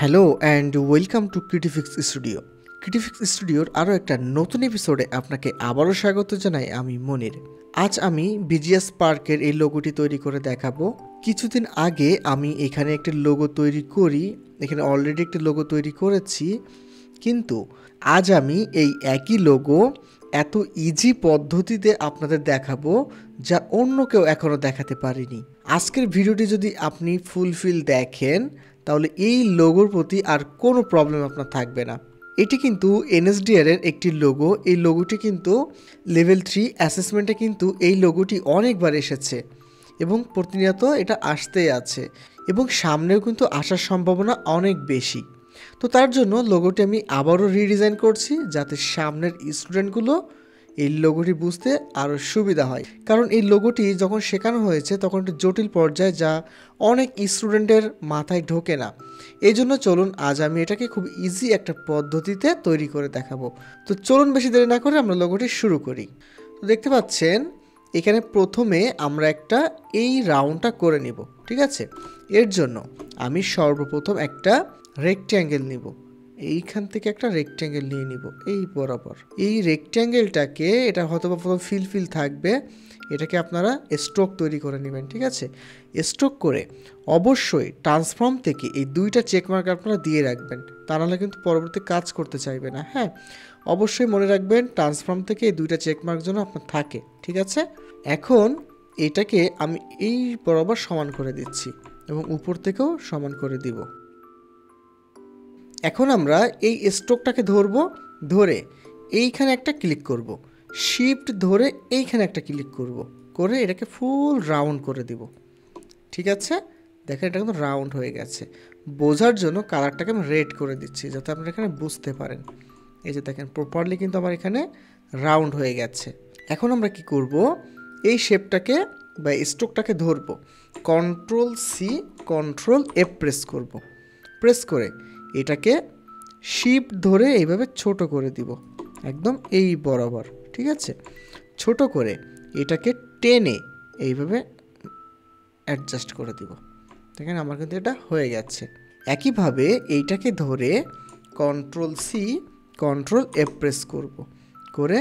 Hello and welcome to Critifix studio. Critifix স্টুডিওর আরও একটা নতুন এপিসোডে আপনাকে আবারও স্বাগত জানাই। আমি মনির। আজ আমি বিজিএস পার্কের এই লোগোটি তৈরি করে দেখাবো। কিছুদিন আগে আমি এখানে একটি লোগো তৈরি করি, এখানে অলরেডি একটি লোগো তৈরি করেছি, কিন্তু আজ আমি এই একই লোগো এত ইজি পদ্ধতিতে আপনাদের দেখাবো যা অন্য কেউ এখনও দেখাতে পারেনি। আজকের ভিডিওটি যদি আপনি ফুলফিল দেখেন তাহলে এই লোগোর প্রতি আর কোনো প্রবলেম আপনার থাকবে না। এটি কিন্তু এনএসডিআর এর একটি লোগো। এই লোগোটি কিন্তু লেভেল 3 অ্যাসেসমেন্টে কিন্তু এই লোগোটি অনেকবার এসেছে এবং প্রতিনিয়ত এটা আসতেই আছে এবং সামনেও কিন্তু আসার সম্ভাবনা অনেক বেশি। তো তার জন্য লোগোটি আমি আবারও রিডিজাইন করছি যাতে সামনের স্টুডেন্টগুলো এই লোগোটি বুঝতে আরও সুবিধা হয়, কারণ এই লোগোটি যখন শেখানো হয়েছে তখন একটু জটিল পর্যায়ে, যা অনেক স্টুডেন্টের মাথায় ঢোকে না। এই জন্য চলুন আজ আমি এটাকে খুব ইজি একটা পদ্ধতিতে তৈরি করে দেখাবো। তো চলুন বেশি দেরি না করে আমরা লোগোটি শুরু করি। তো দেখতে পাচ্ছেন এখানে প্রথমে আমরা একটা এই রাউন্ডটা করে নিব, ঠিক আছে। এর জন্য আমি সর্বপ্রথম একটা রেক্ট্যাঙ্গেল নিব, এইখান থেকে একটা রেক্ট্যাঙ্গেল নিয়ে নিব এই বরাবর। এই রেক্ট্যাঙ্গেলটাকে, এটা হয়তো বা প্রথম ফিল থাকবে, এটাকে আপনারা স্ট্রোক তৈরি করে নেবেন, ঠিক আছে। স্ট্রোক করে অবশ্যই ট্রান্সফর্ম থেকে এই দুইটা চেকমার্ক আপনারা দিয়ে রাখবেন, তা নাহলে কিন্তু পরবর্তী কাজ করতে চাইবে না। হ্যাঁ, অবশ্যই মনে রাখবেন ট্রান্সফর্ম থেকে এই দুইটা চেকমার্ক যেন আপনার থাকে, ঠিক আছে। এখন এটাকে আমি এই বরাবর সমান করে দিচ্ছি এবং উপর থেকেও সমান করে দিব। এখন আমরা এই স্ট্রোকটাকে ধরে এইখানে একটা ক্লিক করব, শিফট ধরে এইখানে একটা ক্লিক করব, করে এটাকে ফুল রাউন্ড করে দিব, ঠিক আছে। দেখেন এটা কিন্তু রাউন্ড হয়ে গেছে। বোঝার জন্য কালারটাকে আমি রেড করে দিচ্ছি যাতে আপনারা এখানে বুঝতে পারেন। এই যে দেখেন প্রপারলি কিন্তু আমার এখানে রাউন্ড হয়ে গেছে। এখন আমরা কি করব, এই শেপটাকে বা স্ট্রোকটাকে ধরবো, control C control F press করব, প্রেস করে এটাকে শিফট ধরে এইভাবে ছোট করে দিব একদম এই বরাবর, ঠিক আছে। ছোট করে এটাকে টেনে এইভাবে অ্যাডজাস্ট করে দিব। দেখেন আমার কিন্তু এটা হয়ে গেছে। একইভাবে এইটাকে ধরে control C control F press করব, করে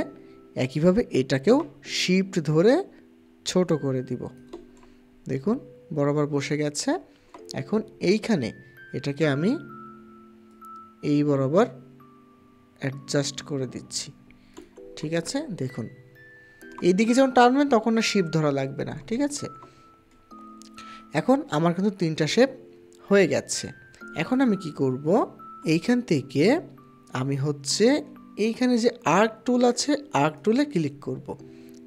একইভাবে এটাকেও শিফট ধরে ছোট করে দিব। দেখুন বরাবর বসে গেছে। এখন এইখানে এটাকে আমি এই বরাবর অ্যাডজাস্ট করে দিচ্ছি, ঠিক আছে। দেখুন এইদিকে যখন টানবেন তখন না শিপ ধরা লাগবে না, ঠিক আছে। এখন আমার কিন্তু তিনটা শেপ হয়ে গেছে। এখন আমি কি করব, এইখান থেকে আমি এইখানে যে আর্ক টুল আছে, আর্ক টুলে ক্লিক করব।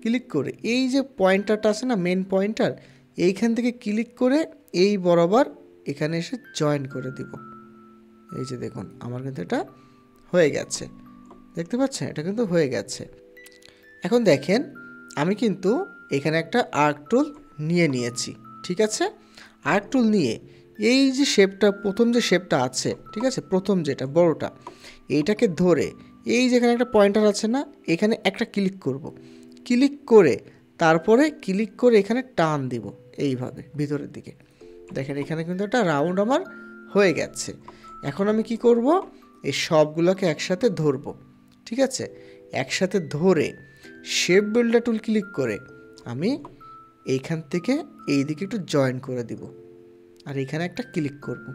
ক্লিক করে এই যে পয়েন্টারটা আছে না, মেন পয়েন্টার, এইখান থেকে ক্লিক করে এই বরাবর এখানে এসে জয়েন করে দিব। এই যে দেখুন আমার কিন্তু এটা হয়ে গেছে, দেখতে পাচ্ছেন এটা কিন্তু হয়ে গেছে। এখন দেখেন আমি কিন্তু এখানে একটা আর্ক টুল নিয়েছি, ঠিক আছে। আর্ক টুল নিয়ে এই যে শেপটা, প্রথম যে শেপটা আছে, ঠিক আছে, প্রথম যেটা বড়টা, এইটাকে ধরে এই যেখানে একটা পয়েন্টার আছে না, এখানে একটা ক্লিক করব, ক্লিক করে তারপরে ক্লিক করে এখানে টান দিব এইভাবে ভিতরের দিকে। দেখেন এখানে কিন্তু একটা রাউন্ড আমার হয়ে গেছে। এখন আমি কি করব, এই সবগুলোকে একসাথে ধরব, ঠিক আছে। একসাথে ধরে শেপ বিল্ডার টুল ক্লিক করে আমি এইখান থেকে এই দিকে একটু জয়েন করে দিব, আর এখানে একটা ক্লিক করব।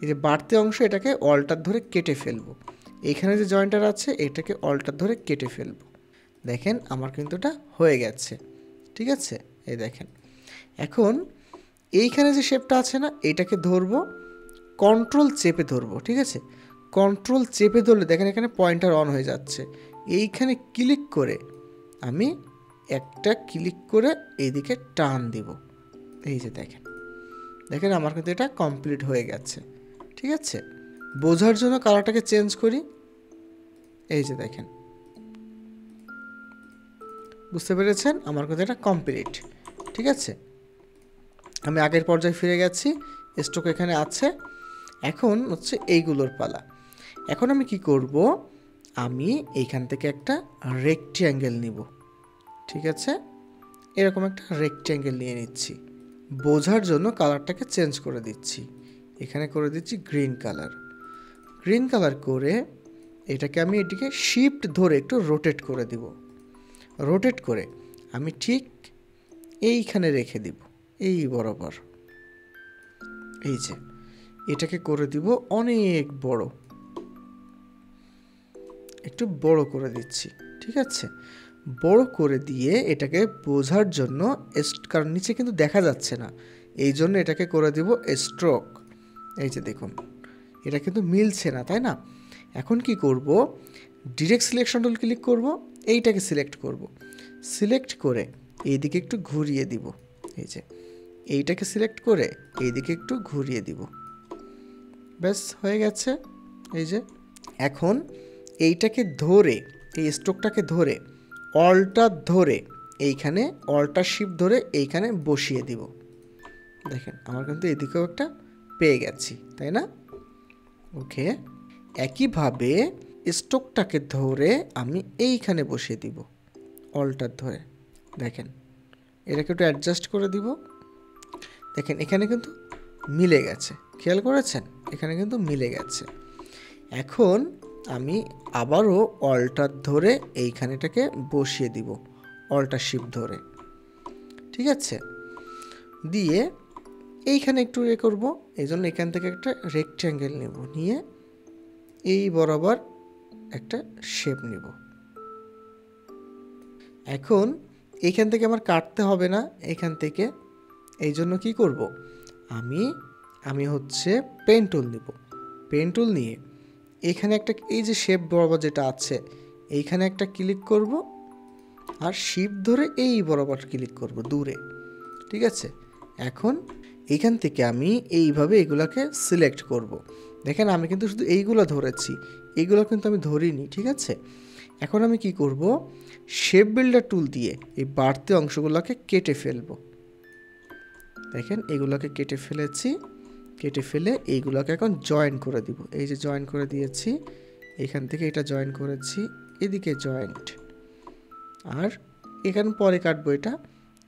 এই যে বাড়তি অংশ এটাকে অল্টার ধরে কেটে ফেলবো, এইখানে যে জয়েন্টার আছে এটাকে অল্টার ধরে কেটে ফেলবো। দেখেন আমার কিন্তু এটা হয়ে গেছে, ঠিক আছে। এই দেখেন এখন এইখানে যে শেপটা আছে না, এইটাকে ধরবো, কন্ট্রোল চেপে ধরবো, ঠিক আছে। কন্ট্রোল চেপে ধরলে দেখেন এখানে পয়েন্টার অন হয়ে যাচ্ছে। এইখানে ক্লিক করে আমি একটা ক্লিক করে এইদিকে টান দিব। এই যে দেখেন দেখেন আমার কিন্তু এটা কমপ্লিট হয়ে গেছে, ঠিক আছে। বোঝার জন্য কালারটাকে চেঞ্জ করি, এই যে দেখেন, বুঝতে পেরেছেন আমার কিন্তু এটা কমপ্লিট, ঠিক আছে। আমি আগের পর্যায়ে ফিরে গেছি, স্ট্রোক এখানে আছে। এখন এইগুলোর পালা। এখন আমি কি করব, আমি এইখান থেকে একটা রেক্ট্যাঙ্গেল নিব, ঠিক আছে। এরকম একটা রেক্ট্যাঙ্গেল নিয়ে নিচ্ছি। বোঝার জন্য কালারটাকে চেঞ্জ করে দিচ্ছি, এখানে করে দিচ্ছি গ্রিন কালার। গ্রিন কালার করে এটাকে আমি এদিকে শিফট ধরে একটু রোটেট করে দিব। রোটেট করে আমি ঠিক এইখানে রেখে দিব, এই বরাবর। এই যে এটাকে করে দিব অনেক বড়, একটু বড় করে দিচ্ছি, ঠিক আছে। বড় করে দিয়ে এটাকে বোঝার জন্য, কারণ নিচে কিন্তু দেখা যাচ্ছে না, এই জন্য এটাকে করে দিব স্ট্রোক। এই যে দেখুন এটা কিন্তু মিলছে না, তাই না? এখন কি করব, ডিরেক্ট সিলেকশন টুল ক্লিক করব, এইটাকে সিলেক্ট করব। সিলেক্ট করে এইদিকে একটু ঘুরিয়ে দিব। এই যে এইটাকে সিলেক্ট করে এইদিকে একটু ঘুরিয়ে দিব, ব্যাস হয়ে গেছে। এই যে এখন এইটাকে ধরে, এই স্ট্রোকটাকে ধরে অল্টার ধরে এইখানে, অল্টার শিফট ধরে এইখানে বসিয়ে দিব। দেখেন আমার কিন্তু এদিকেও একটা পেয়ে গেছি, তাই না? ওকে, একইভাবে স্ট্রোকটাকে ধরে আমি এইখানে বসিয়ে দিব অল্টার ধরে। দেখেন এটাকে একটু অ্যাডজাস্ট করে দিব। দেখেন এখানে কিন্তু মিলে গেছে, খেয়াল করেছেন? এখানে কিন্তু মিলে গেছে। এখন আমি আবারও অল্টার ধরে এইখানেটাকে বসিয়ে দিব, অল্টার শিফট ধরে, ঠিক আছে। দিয়ে এইখানে একটু করব, এই জন্য এখান থেকে একটা রেক্ট্যাঙ্গেল নেব, নিয়ে এই বরাবর একটা শেপ নিব। এখন এইখান থেকে আমার কাটতে হবে না, এখান থেকে। এই জন্য কি করব, আমি হচ্ছে পেন টুল নিব। পেন টুল নিয়ে এখানে একটা, এই যে শেপ বরাবর যেটা আছে এইখানে একটা ক্লিক করব, আর শিফট ধরে এই বরাবর ক্লিক করব দূরে, ঠিক আছে। এখন এইখান থেকে আমি এইভাবে এগুলাকে সিলেক্ট করব। দেখেন আমি কিন্তু শুধু এইগুলো ধরেছি, এইগুলো কিন্তু আমি ধরিনি, ঠিক আছে। এখন আমি কি করব, শেপ বিল্ডার টুল দিয়ে এই বাড়তি অংশগুলোকে কেটে ফেলব। দেখেন এগুলোকে কেটে ফেলেছি, কেটে ফেলে এইগুলোকে এখন জয়েন করে দিব। এই যে জয়েন করে দিয়েছি, এখান থেকে এটা জয়েন করেছি, এদিকে জয়েন্ট, আর এখানে পরে কাটবো এটা।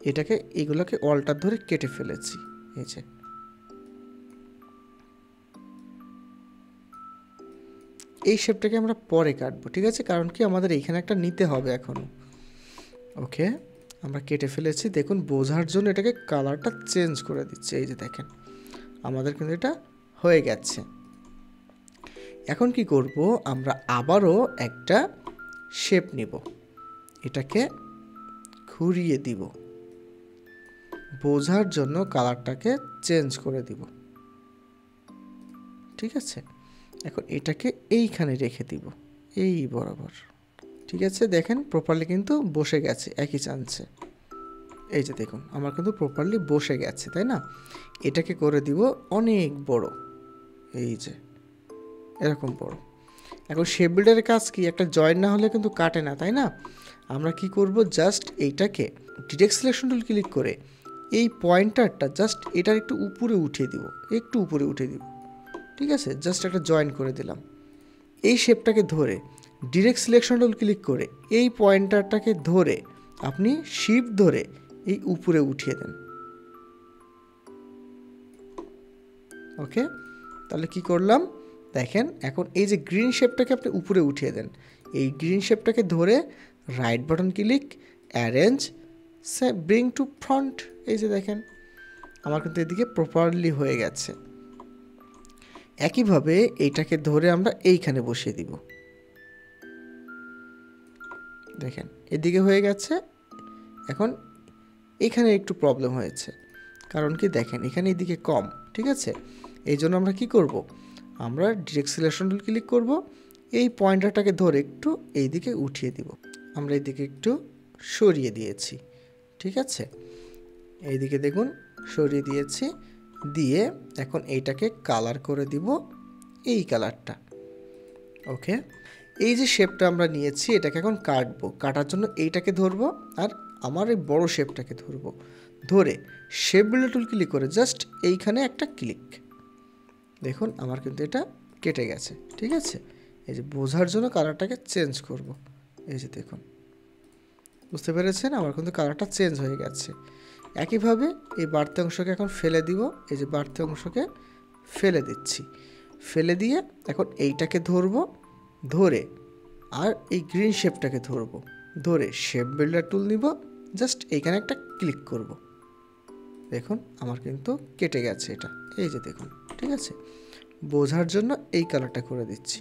এটাকে এগুলোকে অল্টার ধরে কেটে ফেলেছি। এই যে এই শেপটাকে আমরা পরে কাটবো, ঠিক আছে, কারণ কি আমাদের এইখানে একটা নিতে হবে এখনো। ওকে, আমরা কেটে ফেলেছি। দেখুন বোঝার জন্য এটাকে কালারটা চেঞ্জ করে দিচ্ছি। এই যে দেখেন আমাদের কিন্তু এটা হয়ে গেছে। এখন কি করব, আমরা আবারও একটা শেপ নিব, এটাকে ঘুরিয়ে দিব, বোঝার জন্য কালারটাকে চেঞ্জ করে দিব, ঠিক আছে। এখন এটাকে এইখানে রেখে দিব, এই বরাবর, ঠিক আছে। দেখেন প্রপারলি কিন্তু বসে গেছে একই চান্সে। এই যে দেখুন আমার কিন্তু প্রপারলি বসে গেছে, তাই না? এটাকে করে দিব অনেক বড়, এই যে এরকম বড়। এখন শেপ বিল্ডারের কাজ কি, একটা জয়েন না হলে কিন্তু কাটে না, তাই না? আমরা কি করব, জাস্ট এইটাকে ডিরেক্ট সিলেকশন টুল ক্লিক করে এই পয়েন্টারটা জাস্ট এটার একটু উপরে উঠিয়ে দিব, একটু উপরে উঠিয়ে দিব, ঠিক আছে। জাস্ট একটা জয়েন করে দিলাম। এই শেপটাকে ধরে ডিরেক্ট সিলেকশন টুল ক্লিক করে এই পয়েন্টারটাকে ধরে আপনি শিফট ধরে এই উপরে উঠিয়ে দেন। ওকে, তাহলে কি করলাম দেখেন, এখন এই যে গ্রিন শেপটাকে আপনি উপরে উঠিয়ে দেন। এই গ্রিন শেপটাকে ধরে right button click, arrange, bring to front. এই যে দেখেন আমার কিন্তু এদিকে প্রপারলি হয়ে গেছে। একইভাবে এইটাকে ধরে আমরা এইখানে বসিয়ে দিব। দেখেন এদিকে হয়ে গেছে। এখন এখানে একটু প্রবলেম হয়েছে, কারণ কি দেখেন এখানে এদিকে কম, ঠিক আছে। এই জন্য আমরা কি করব, আমরা ডিরেক্ট সিলেকশন টুল ক্লিক করব, এই পয়েন্টারটাকে ধরে একটু এইদিকে উঠিয়ে দিব। আমরা এইদিকে একটু সরিয়ে দিয়েছি, ঠিক আছে। এইদিকে দেখুন সরিয়ে দিয়েছি, দিয়ে এখন এইটাকে কালার করে দিব, এই কালারটা। ওকে, এই যে শেপটা আমরা নিয়েছি এটাকে এখন কাটবো। কাটার জন্য এইটাকে ধরবো, আর আমার এই বড় শেপটাকে ধরবো, ধরে শেপ বিল্ডার টুল ক্লিক করে জাস্ট এইখানে একটা ক্লিক। দেখুন আমার কিন্তু এটা কেটে গেছে, ঠিক আছে। এই যে বোঝার জন্য কালারটাকে চেঞ্জ করব। এই যে দেখুন, বুঝতে পেরেছেন আমার কিন্তু কালারটা চেঞ্জ হয়ে গেছে। একইভাবে এই বাড়তি অংশকে এখন ফেলে দিব। এই যে বাড়তি অংশকে ফেলে দিচ্ছি, ফেলে দিয়ে এখন এইটাকে ধরবো, ধরে আর এই গ্রিন শেপটাকে ধরবো, ধরে শেপ বিল্ডার টুল নিব, জাস্ট এইখানে একটা ক্লিক করব। দেখুন আমার কিন্তু কেটে গেছে এটা, এই যে দেখুন। ঠিক আছে, বোঝার জন্য এই কালারটা করে দিচ্ছি,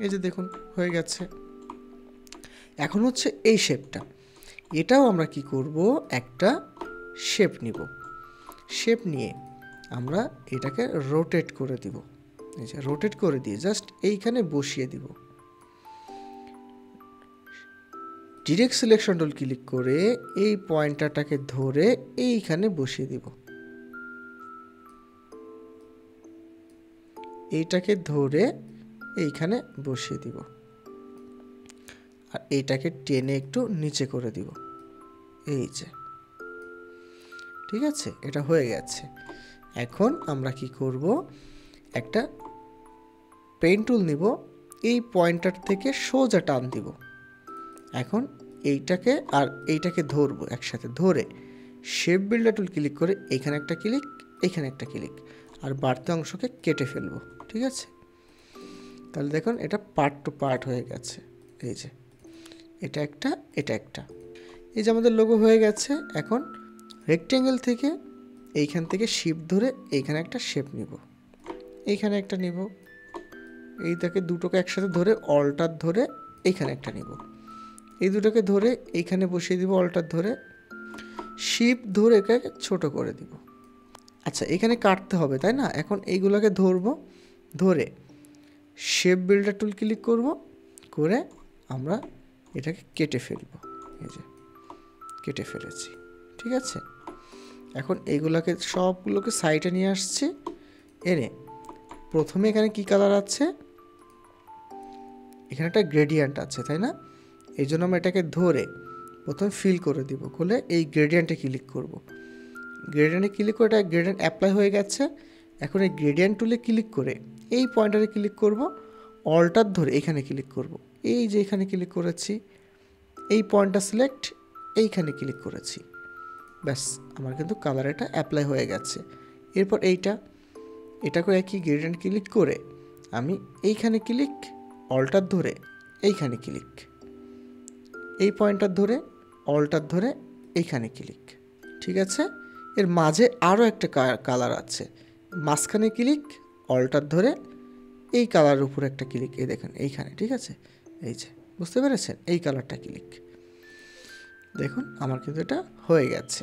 এই যে দেখুন হয়ে গেছে। এখন হচ্ছে এই শেপটা, এটাও আমরা কি করব, একটা শেপ নিব। শেপ নিয়ে আমরা এটাকে রোটেট করে দিব, এই যে রোটেট করে দিয়ে জাস্ট এইখানে বসিয়ে দিব। ডিরেক্ট সিলেকশন টুল ক্লিক করে এই পয়েন্টারটাকে ধরে এইখানে বসিয়ে দিব, এইটাকে ধরে এইখানে বসিয়ে দিব, আর এইটাকে টেনে একটু নিচে করে দিব, এই যে। ঠিক আছে, এটা হয়ে গেছে। এখন আমরা কি করব, একটা পেন টুল নিব, এই পয়েন্টার থেকে সোজা টান দিব। এখন এইটাকে আর এইটাকে ধরবো একসাথে, ধরে শেপ বিল্ডার টুল ক্লিক করে এখানে একটা ক্লিক, এখানে একটা ক্লিক, আর বাড়তি অংশকে কেটে ফেলবো। ঠিক আছে, তাহলে দেখুন এটা পার্ট টু পার্ট হয়ে গেছে, এই যে এটা একটা, এটা একটা। এই যে আমাদের লোগো হয়ে গেছে। এখন রেক্টেঙ্গেল থেকে এইখান থেকে শিপ ধরে এইখানে একটা শেপ নিব, এইখানে একটা নিব, এইটাকে দুটোকে একসাথে ধরে অল্টার ধরে এইখানে একটা নিব, এই দুটোকে ধরে এইখানে বসিয়ে দিব, অল্টার ধরে শিপ ধরে এটাকে ছোট করে দিব। আচ্ছা, এখানে কাটতে হবে তাই না? এখন এইগুলোকে ধরবো, ধরে শেপ বিল্ডার টুল ক্লিক করব, করে আমরা এটাকে কেটে ফেলবো, এই যে কেটে ফেলেছি। ঠিক আছে, এখন এইগুলোকে সবগুলোকে সাইডে নিয়ে আসছি, এনে প্রথমে এখানে কি কালার আছে, এখানে একটা গ্রেডিয়েন্ট আছে তাই না? এই জন্য আমরা এটাকে ধরে প্রথমে ফিল করে দিব, করলে এই গ্রেডিয়েন্টে ক্লিক করব। গ্রেডিয়েন্টে ক্লিক করে এটা গ্রেডিয়েন্ট অ্যাপ্লাই হয়ে গেছে। এখন এই গ্রেডিয়েন্ট টুলে ক্লিক করে এই পয়েন্টারে ক্লিক করব, অল্টার ধরে এখানে ক্লিক করব, এই যে এখানে ক্লিক করেছি, এই পয়েন্টটা সিলেক্ট, এইখানে ক্লিক করেছি, ব্যাস আমার কিন্তু কালার এটা অ্যাপ্লাই হয়ে গেছে। এরপর এটাকে একই গ্রেডিয়েন্ট ক্লিক করে আমি এইখানে ক্লিক, অল্টার ধরে এইখানে ক্লিক, এই পয়েন্টার ধরে অল্টার ধরে এইখানে ক্লিক। ঠিক আছে, এর মাঝে আরও একটা কালার আছে, মাঝখানে ক্লিক, অল্টার ধরে এই কালারের উপর একটা ক্লিক, এই দেখেন এইখানে। ঠিক আছে, এই যে বুঝতে পেরেছেন, এই কালারটা ক্লিক। দেখুন আমার কিন্তু এটা হয়ে গেছে।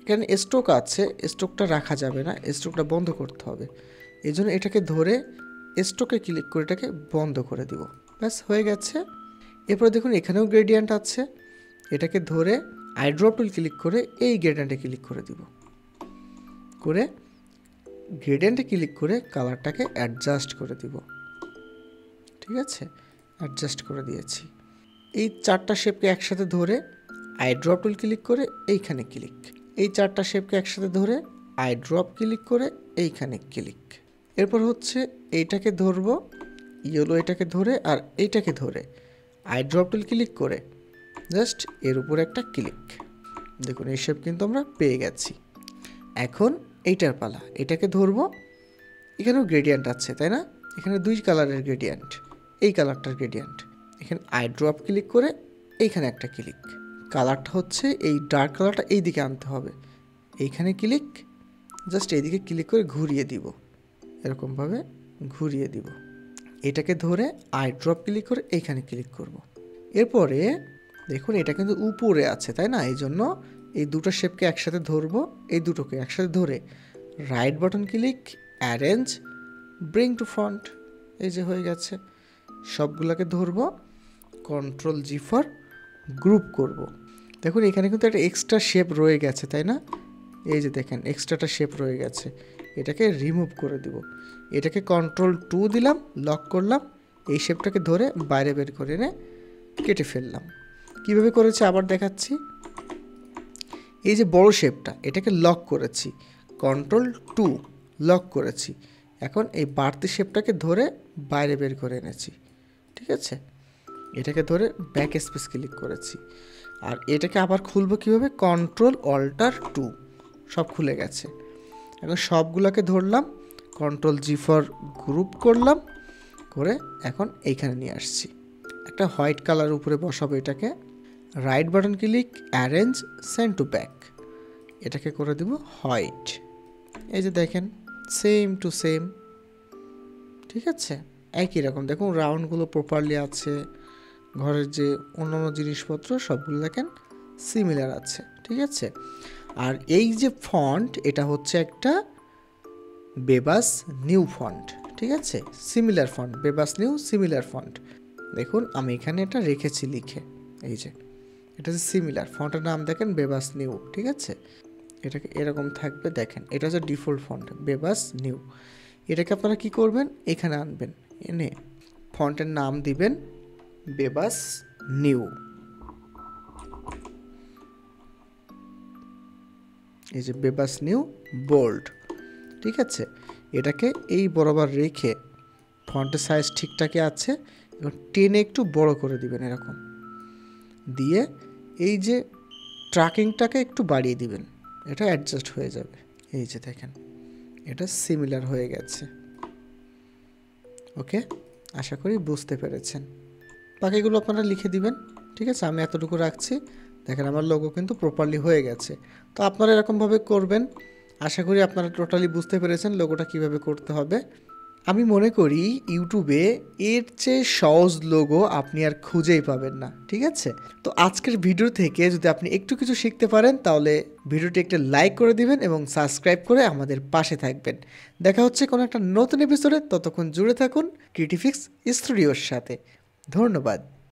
এখানে স্ট্রোক আছে, স্ট্রোকটা রাখা যাবে না, স্ট্রোকটা বন্ধ করতে হবে। এই জন্য এটাকে ধরে স্ট্রোকে ক্লিক করে এটাকে বন্ধ করে দিব, ব্যাস হয়ে গেছে। এরপরে দেখুন এখানেও গ্রেডিয়েন্ট আছে, এটাকে ধরে আইড্রপ টুল ক্লিক করে এই গ্রেডিয়েন্টে ক্লিক করে দিব, করে গ্রেডিয়েন্টে ক্লিক করে কালারটাকে অ্যাডজাস্ট করে দিব। ঠিক আছে, অ্যাডজাস্ট করে দিয়েছি। এই চারটা শেপকে একসাথে ধরে আইড্রপ টুল ক্লিক করে এইখানে ক্লিক, এই চারটা শেপকে একসাথে ধরে আইড্রপ ক্লিক করে এইখানে ক্লিক। এরপর হচ্ছে এইটাকে ধরবো, ইয়েলো এটাকে ধরে আর এইটাকে ধরে আইড্রপ টুল ক্লিক করে জাস্ট এর উপর একটা ক্লিক। দেখুন এই শেপ কিন্তু আমরা পেয়ে গেছি। এখন এইটার পালা, এটাকে ধরবো, এখানেও গ্রেডিয়েন্ট আছে তাই না? এখানে দুই কালারের গ্রেডিয়েন্ট, এই কালারটার গ্রেডিয়েন্ট, এখানে আইড্রপ ক্লিক করে এইখানে একটা ক্লিক। কালারটা হচ্ছে এই ডার্ক কালারটা এই দিকে আনতে হবে, এইখানে ক্লিক, জাস্ট এইদিকে ক্লিক করে ঘুরিয়ে দিব, এরকমভাবে ঘুরিয়ে দিব। এটাকে ধরে আইড্রপ ক্লিক করে এইখানে ক্লিক করব। এরপরে দেখুন এটা কিন্তু উপরে আছে তাই না? এই জন্য এই দুটো শেপকে একসাথে ধরবো, এই দুটোকে একসাথে ধরে right button click, arrange, bring to front, এই যে হয়ে গেছে। সবগুলোকে ধরবো, কন্ট্রোল জি ফর গ্রুপ করব। দেখুন এখানে কিন্তু একটা এক্সট্রা শেপ রয়ে গেছে তাই না? এই যে দেখেন এক্সট্রাটা শেপ রয়ে গেছে, এটাকে রিমুভ করে দিব। এটাকে কন্ট্রোল 2 দিলাম, লক করলাম, এই শেপটাকে ধরে বাইরে বের করে এনে কেটে ফেললাম। কিভাবে করেছে আবার দেখাচ্ছি। এই যে বড় শেপটা, এটাকে লক করেছি, কন্ট্রোল 2 লক করেছি। এখন এই বাড়তি শেপটাকে ধরে বাইরে বের করে এনেছি। ঠিক আছে, এটাকে ধরে ব্যাক স্পেস ক্লিক করেছি। আর এটাকে আবার খুলবো কীভাবে, কন্ট্রোল অল্টার 2, সব খুলে গেছে। এখন সবগুলোকে ধরলাম, Ctrl+G ফর গ্রুপ করলাম, করে এখন এইখানে নিয়ে আসছি। একটা হোয়াইট কালার উপরে বসাবো এটাকে। Right button click, arrange, send to back, এটাকে করে দেব হোয়াইট। এই যে দেখেন সেম টু সেম, ঠিক আছে, একই রকম। দেখুন রাউন্ডগুলো প্রপারলি আছে, ঘরের যে অন্যান্য জিনিসপত্র সবগুলো দেখেন সিমিলার আছে, ঠিক আছে। আর এই যে ফন্ট, এটা হচ্ছে একটা বেবাস নিউ ফন্ট, ঠিক আছে, similar font, Bebas Neue similar font. দেখুন আমি এখানে এটা রেখেছি লিখে, এই যে এটা হচ্ছে সিমিলার ফন্টের নাম দেখেন বেবাস নিউ, ঠিক আছে। এটাকে এরকম থাকবে, দেখেন এটা হচ্ছে ডিফল্ট ফন্ট বেবাস নিউ। এটাকে আপনারা কি করবেন, এখানে আনবেন, এনে ফন্টের নাম দিবেন বেবাস নিউ। এই যে বেবাস নিউ বোল্ড, ঠিক আছে। এটাকে এই বরাবর রেখে ফন্টের সাইজ ঠিকঠাকই আছে, এবং টেনে একটু বড় করে দিবেন এরকম দিয়ে, এই যে ট্র্যাকিংটাকে একটু বাড়িয়ে দিবেন, এটা অ্যাডজাস্ট হয়ে যাবে। এই যে দেখেন এটা সিমিলার হয়ে গেছে। ওকে, আশা করি বুঝতে পেরেছেন। বাকিগুলো আপনারা লিখে দিবেন, ঠিক আছে। আমি এতটুকু রাখছি, দেখেন আমার লোগো কিন্তু প্রপারলি হয়ে গেছে। তো আপনারা এরকমভাবে করবেন। আশা করি আপনারা টোটালি বুঝতে পেরেছেন লোগোটা কিভাবে করতে হবে। আমি মনে করি ইউটিউবে এর চেয়ে সহজ লোগো আপনি আর খুঁজেই পাবেন না, ঠিক আছে। তো আজকের ভিডিও থেকে যদি আপনি একটু কিছু শিখতে পারেন, তাহলে ভিডিওটি একটা লাইক করে দিবেন এবং সাবস্ক্রাইব করে আমাদের পাশে থাকবেন। দেখা হচ্ছে কোনো একটা নতুন এপিসোডে, ততক্ষণ জুড়ে থাকুন ক্রিয়েটিফিক্স স্টুডিওর সাথে। ধন্যবাদ।